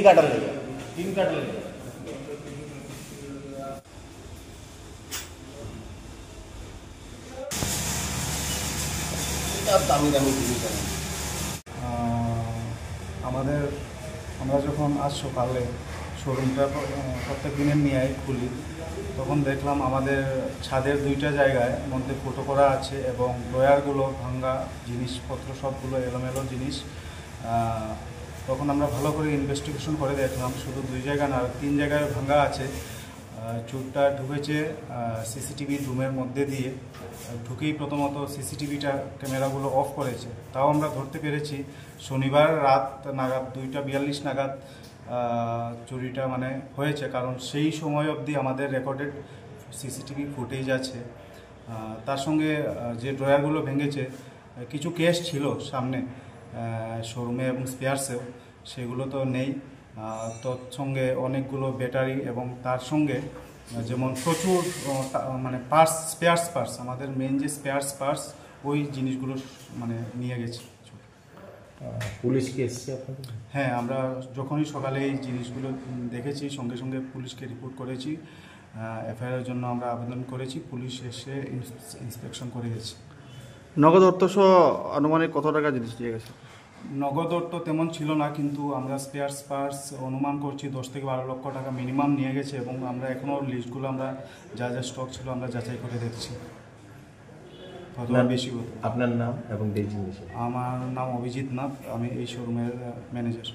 কাটা লেগে 3 কাটা লেগে আমরা যখন আজ সকালে শোরুমটা প্রত্যেক দিনের নিয়ে খুলি, তখন দেখলাম আমাদের ছাদের 2টা জায়গায় মধ্যে ফুটো করা আছে এবং ড্রয়ারগুলো ভাঙ্গা, জিনিসপত্র সবগুলো এলোমেলো জিনিস। তখন আমরা ভালো করে ইনভেস্টিগেশন করে দেখলাম শুধু 2 জায়গায় না, 3 জায়গায় ভাঙ্গা আছে। চোরটা ঢুকেছে সিসিটিভি রুমের মধ্যে দিয়ে, ঢুকেই প্রথমত সিসিটিভিটা ক্যামেরাগুলো অফ করেছে। তাও আমরা ধরতে পেরেছি শনিবার রাত নাগাদ 2:42 নাগাদ চুরিটা হয়েছে, কারণ সেই সময় অবধি আমাদের রেকর্ডেড সিসিটিভি ফুটেজ আছে। তার সঙ্গে যে ড্রয়ারগুলো ভেঙেছে, কিছু কেস ছিল সামনে শোরুমে এবং স্পেয়ার্সেও, সেগুলো তো নেই। তৎসঙ্গে অনেকগুলো ব্যাটারি এবং তার সঙ্গে যেমন প্রচুর পার্স, স্পেয়ার্স পার্স, আমাদের মেন যে স্পেয়ার্স পার্স, ওই জিনিসগুলো নিয়ে গেছে। পুলিশ কি এসেছে আপনাদের? হ্যাঁ, আমরা যখনই সকালে এই জিনিসগুলো দেখেছি সঙ্গে সঙ্গে পুলিশকে রিপোর্ট করেছি। এফআইআরের জন্য আমরা আবেদন করেছি, পুলিশ এসে ইন্সপেকশন করে গেছে। নগদ অর্থ সহ আনুমানিক কত টাকা জিনিস নিয়ে গেছে? নগদ অর্থ তেমন ছিল না, কিন্তু আমরা স্পেয়ার্স পার্টস অনুমান করছি 10 থেকে 12 লক্ষ টাকা মিনিমাম নিয়ে গেছে। এবং আমরা এখনও লিস্টগুলো আমরা যা যা স্টক ছিল আমরা যাচাই করে দেখছি। বেশি। আপনার নাম এবং আমার নাম অভিজিৎ নাথ, আমি এই শোরুমের ম্যানেজার।